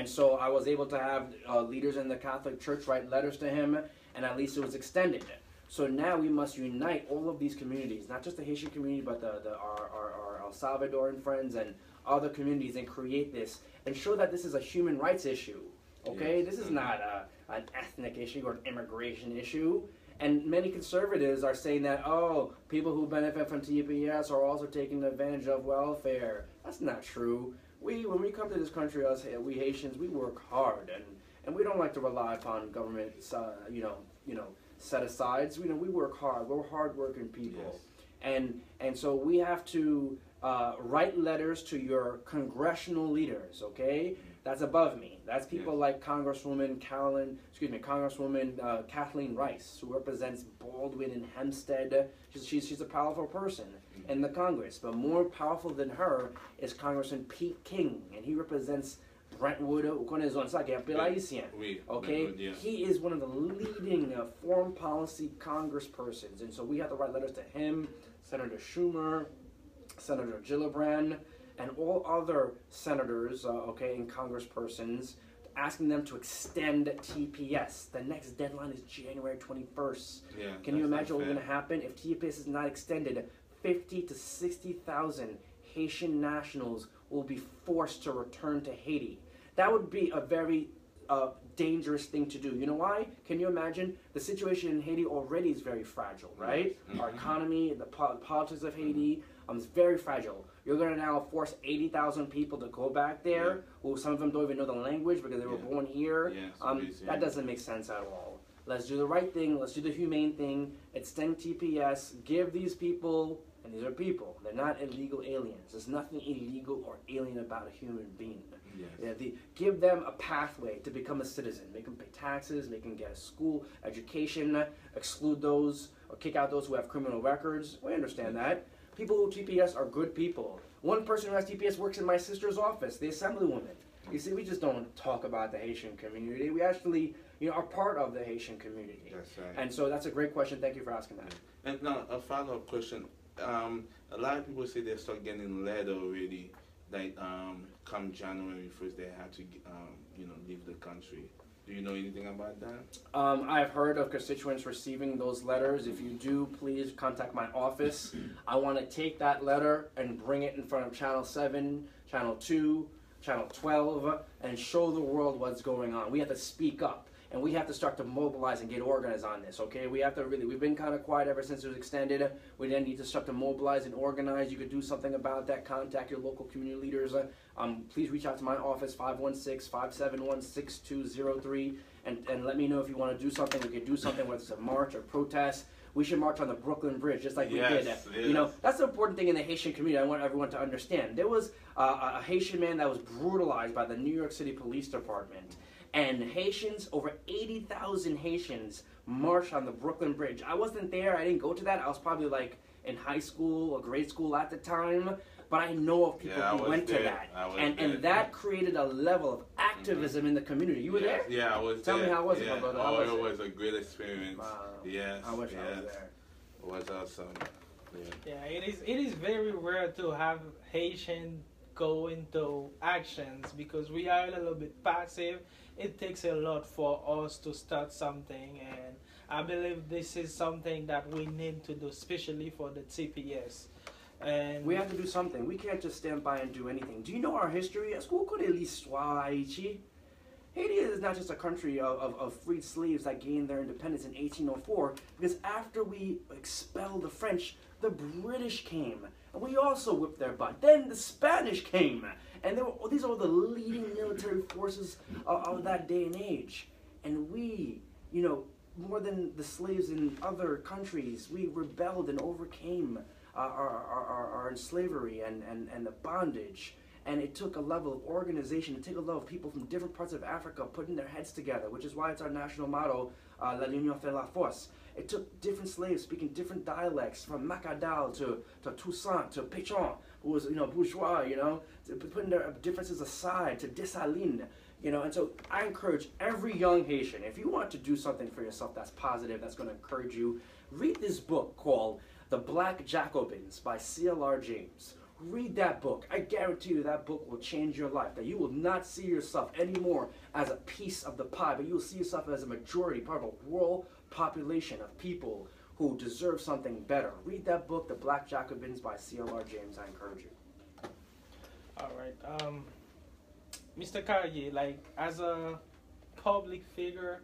And so I was able to have leaders in the Catholic Church write letters to him, and at least it was extended. So now we must unite all of these communities, not just the Haitian community, but our El Salvadoran friends and other communities, and create this and show that this is a human rights issue. Okay, yes. This is not an ethnic issue or an immigration issue. And many conservatives are saying that, oh, people who benefit from TPS are also taking advantage of welfare. That's not true. When we come to this country, we Haitians, we work hard, and we don't like to rely upon government, set-asides. We work hard. We're hard-working people. Yes. And so we have to write letters to your congressional leaders, okay? That's above me. That's people like Congresswoman Kathleen Rice, who represents Baldwin and Hempstead. She's a powerful person in the Congress. But more powerful than her is Congressman Pete King, and he represents Brentwood, okay? He is one of the leading foreign policy congresspersons, and so we have to write letters to him, Senator Schumer, Senator Gillibrand, and all other senators, and congresspersons, asking them to extend TPS. The next deadline is January 21st. Yeah, can you imagine what's going to happen if TPS is not extended? 50 to 60,000 Haitian nationals will be forced to return to Haiti. That would be a very dangerous thing to do. You know why? Can you imagine? The situation in Haiti already is very fragile, right? Mm-hmm. Our economy, the politics of Haiti is very fragile. You're going to now force 80,000 people to go back there, who some of them don't even know the language because they were born here. That doesn't make sense at all. Let's do the right thing. Let's do the humane thing. Extend TPS. Give these people, and these are people, they're not illegal aliens. There's nothing illegal or alien about a human being. Yes. Give them a pathway to become a citizen. Make them pay taxes, make them get a school education, exclude those or kick out those who have criminal records. We understand that. People who TPS are good people. One person who has TPS works in my sister's office, the assemblywoman. You see, we just don't talk about the Haitian community. We actually, are part of the Haitian community. That's right. And so that's a great question. Thank you for asking that. And now, a follow-up question. A lot of people say they start getting letter already that come January 1st they have to, leave the country. Do you know anything about that? I've heard of constituents receiving those letters. If you do, please contact my office. I want to take that letter and bring it in front of Channel 7, Channel 2, Channel 12, and show the world what's going on. We have to speak up, and we have to start to mobilize and get organized on this, okay? We have to we've been kind of quiet ever since it was extended. We then need to start to mobilize and organize. You could do something about that. Contact your local community leaders. Please reach out to my office, 516-571-6203, and let me know if you want to do something. We could do something, whether it's a march or protest. We should march on the Brooklyn Bridge, just like we did. Yes. That's the important thing in the Haitian community. I want everyone to understand. There was a Haitian man that was brutalized by the New York City Police Department. And Haitians, over 80,000 Haitians, marched on the Brooklyn Bridge. I wasn't there. I didn't go to that. I was probably like in high school or grade school at the time. But I know of people who went to that. And that created a level of activism in the community. You were there? Yeah, I was there. Tell me how was it, my brother? It was a great experience. Yes. I wish I was there. It was awesome. Yeah, it is very rare to have Haitian go into actions because we are a little bit passive. It takes a lot for us to start something, and I believe this is something that we need to do, especially for the TPS. And we have to do something. We can't just stand by and do anything. Do you know our history? Est-ce que vous connaissez l'histoire Haïti? Haiti is not just a country of freed slaves that gained their independence in 1804, because after we expelled the French, the British came, and we also whipped their butt. Then the Spanish came, and these are the leading military forces of that day and age. And we, more than the slaves in other countries, we rebelled and overcame our slavery and the bondage. And it took a level of organization, it took a level of people from different parts of Africa putting their heads together, which is why it's our national motto, La L'Union fait la force. It took different slaves speaking different dialects, from Macadal to Toussaint to Pétion, who was, bourgeois, putting their differences aside, to Dessalines, and so I encourage every young Haitian, if you want to do something for yourself that's positive, that's going to encourage you, read this book called The Black Jacobins by C.L.R. James. read that book. I guarantee you that book will change your life. That you will not see yourself anymore as a piece of the pie, but you will see yourself as a majority, part of a world population of people who deserve something better. Read that book, The Black Jacobins by C.L.R. James. I encourage you. All right. Mr. Carrier, like as a public figure,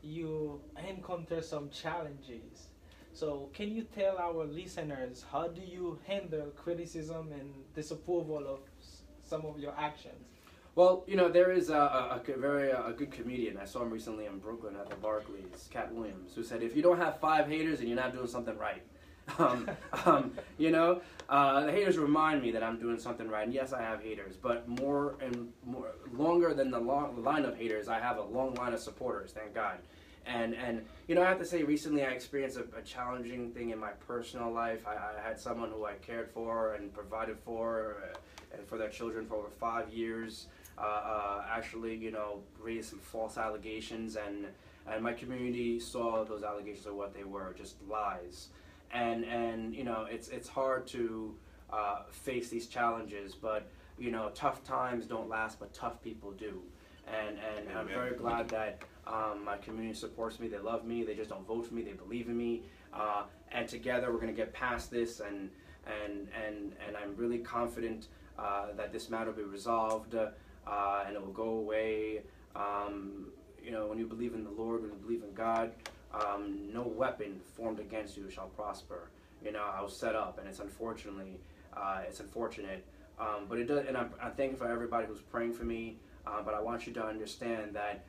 you encounter some challenges. So can you tell our listeners how do you handle criticism and disapproval of some of your actions? Well, you know, there is a good comedian. I saw him recently in Brooklyn at the Barclays, Cat Williams, who said, if you don't have 5 haters, then you're not doing something right. You know, the haters remind me that I'm doing something right. And yes, I have haters, but more longer than the line of haters, I have a long line of supporters, thank God. And you know, I have to say, recently I experienced a challenging thing in my personal life. I had someone who I cared for and provided for, and for their children for over 5 years. Actually, you know, raised some false allegations, and my community saw those allegations of what they were, just lies. And you know, it's hard to face these challenges, but you know, tough times don't last, but tough people do. And I'm very glad that my community supports me. They love me. They just don't vote for me. They believe in me. And together we're going to get past this. And I'm really confident that this matter will be resolved and it will go away. You know, when you believe in the Lord, when you believe in God, no weapon formed against you shall prosper. You know, I was set up, and it's unfortunate. But it does, and I'm thankful for everybody who's praying for me. But I want you to understand that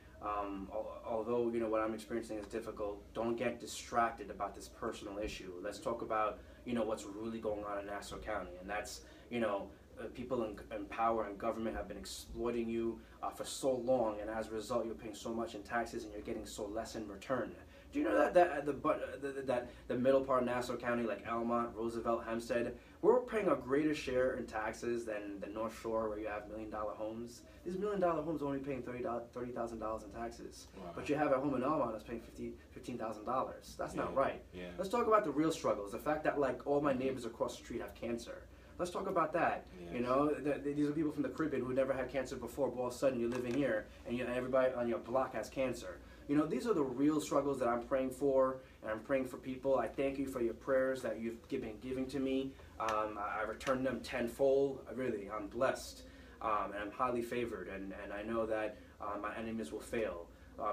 although, you know, what I'm experiencing is difficult, don't get distracted about this personal issue. Let's talk about, you know, what's really going on in Nassau County. And that's, you know, people in power and government have been exploiting you for so long, and as a result, you're paying so much in taxes and you're getting so less in return. Do you know that the middle part of Nassau County, like Elmont, Roosevelt, Hempstead, we're paying a greater share in taxes than the North Shore, where you have $1 million homes. These $1 million homes are only paying $30,000 in taxes. Wow. But you have a home in Elmont that's paying $15,000. That's not right. Yeah. Let's talk about the real struggles. The fact that, like, all my neighbors across the street have cancer. Let's talk about that. Yes. You know, these are people from the Caribbean who never had cancer before, but all of a sudden you're living here and everybody on your block has cancer. You know, these are the real struggles that I'm praying for, and I'm praying for people. I thank you for your prayers that you've been giving to me. I return them tenfold. Really, I'm blessed, and I'm highly favored, and I know that my enemies will fail.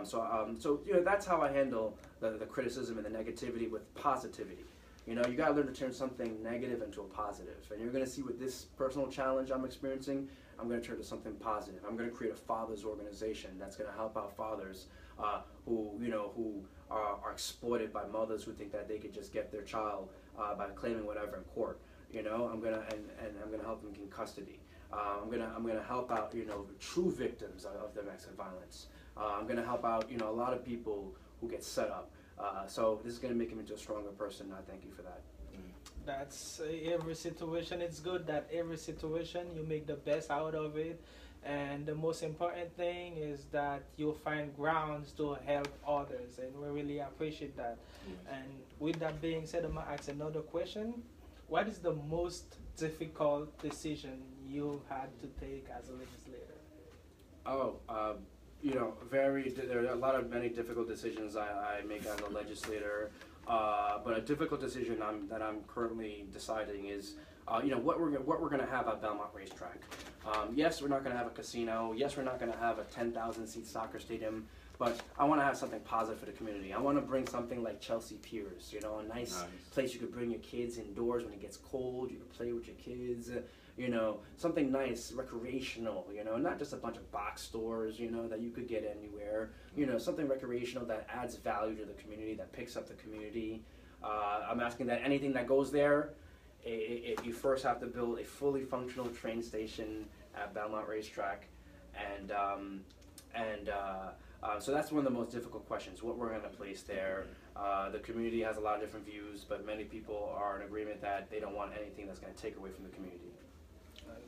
So you know, that's how I handle the criticism and the negativity with positivity. You know, you got to learn to turn something negative into a positive. And you're going to see with this personal challenge I'm experiencing, I'm going to turn to something positive. I'm going to create a fathers organization that's going to help out fathers who are exploited by mothers who think that they could just get their child by claiming whatever in court. You know, I'm going to help them gain custody. I'm going to help out, you know, true victims of domestic violence. I'm going to help out, you know, a lot of people who get set up. So this is going to make him into a stronger person, and I thank you for that. That's every situation. It's good that every situation you make the best out of it. And the most important thing is that you'll find grounds to help others, and we really appreciate that. Yes. And with that being said, I'm going to ask another question. What is the most difficult decision you had to take as a legislator? You know, there are many difficult decisions I make as a legislator, but a difficult decision that I'm currently deciding is, you know, what we're going to have at Belmont Racetrack. Yes, we're not going to have a casino. Yes, we're not going to have a 10,000-seat soccer stadium, but I want to have something positive for the community. I want to bring something like Chelsea Piers, you know, a nice place you could bring your kids indoors when it gets cold. You could play with your kids. You know, something nice, recreational, you know, not just a bunch of box stores, you know, that you could get anywhere. You know, something recreational that adds value to the community, that picks up the community. I'm asking that anything that goes there, you first have to build a fully functional train station at Belmont Racetrack. So that's one of the most difficult questions, what we're going to place there. The community has a lot of different views, but many people are in agreement that they don't want anything that's going to take away from the community.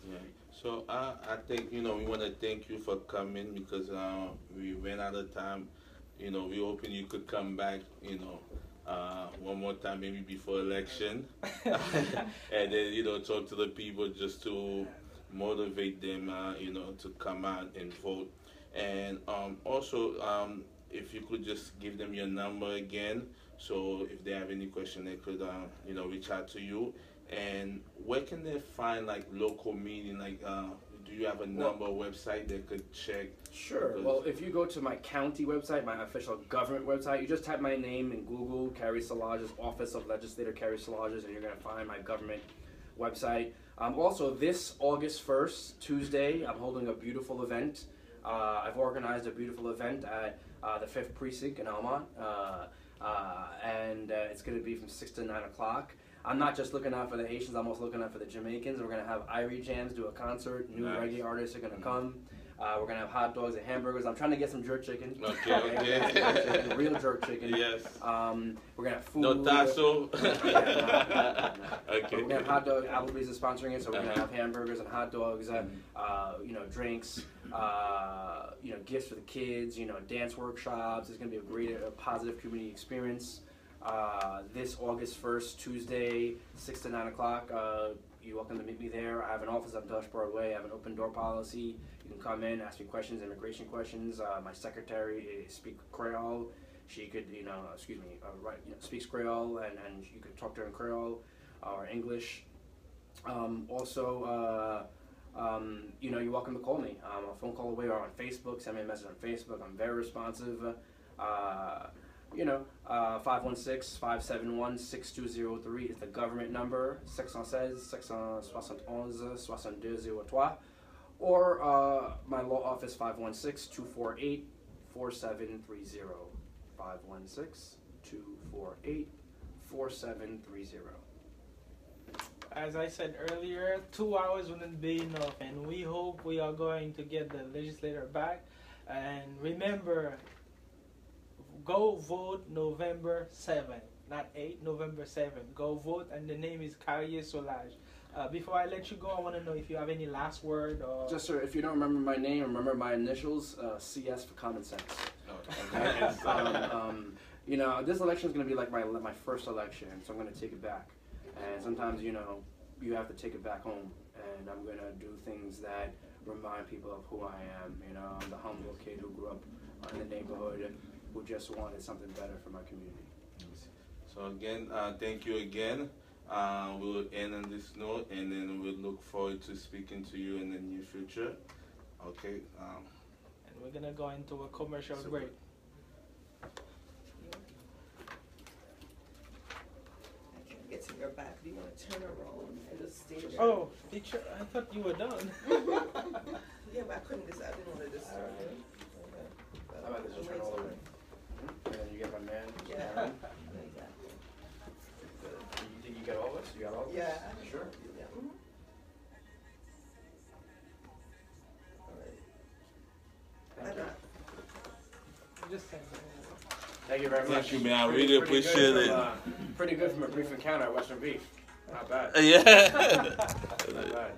Yeah. So I think, you know, we want to thank you for coming, because we ran out of time. You know, we hoping you could come back, you know, one more time, maybe before election, and then talk to the people just to motivate them, to come out and vote. And also, if you could just give them your number again, so if they have any question, they could reach out to you. And where can they find like local meeting? Like, do you have a number website they could check? Sure. Well, if you go to my county website, my official government website, you just type my name in Google, Carrie Szilagyi, Office of Legislator Carrie Szilagyi, and you're going to find my government website. Also, this August 1st, Tuesday, I'm holding a beautiful event. I've organized a beautiful event at the 5th Precinct in Almont, and it's going to be from 6 to 9 o'clock. I'm not just looking out for the Haitians, I'm also looking out for the Jamaicans. We're going to have Irie Jams do a concert. New reggae artists are going to come. We're going to have hot dogs and hamburgers. I'm trying to get some jerk chicken. Okay. Real jerk chicken. Yes. We're going to have food. No tasso. Okay. We're going to have hot dogs. Applebee's is sponsoring it, so we're going to have hamburgers and hot dogs, drinks, gifts for the kids, dance workshops. It's going to be a great, positive community experience. This August 1st, Tuesday, 6 to 9 o'clock. You're welcome to meet me there. I have an office on Dutch Broadway. I have an open door policy. You can come in, ask me questions, immigration questions. My secretary speaks Creole. She could, speaks Creole, and you could talk to her in Creole or English. You're welcome to call me. I'm a phone call away or on Facebook. Send me a message on Facebook. I'm very responsive. 516-571-6203 is the government number, 616-671-6203, or my law office, 516-248-4730, 516-248-4730. As I said earlier, 2 hours wouldn't be enough, and we hope we are going to get the legislator back. And remember, go vote November 7th, not 8, November 7th. Go vote, and the name is Carrie Szilagyi. Before I let you go, I want to know if you have any last word or... Just, sir, if you don't remember my name, remember my initials, CS for common sense. Okay? This election is going to be like my first election, so I'm going to take it back. And sometimes, you have to take it back home. And I'm going to do things that remind people of who I am. I'm the humble kid who grew up in the neighborhood, who just wanted something better for my community. So again, thank you again. We'll end on this note, and then we'll look forward to speaking to you in the near future. Okay. And we're gonna go into a commercial break. I can't get to your back. Do you want to turn around and just stay there? Oh, teacher, I thought you were done. Yeah, but I couldn't just. I didn't want to just. How about this? Just turn all the way. And then you get my man. Yeah. You think you got all this? You got all this? Yeah. Sure. Yeah. Thank you. Just saying. Thank you very much. Thank you, man. I really appreciate it. Pretty good from a brief encounter at Western Beef. Not bad. Yeah. Not bad.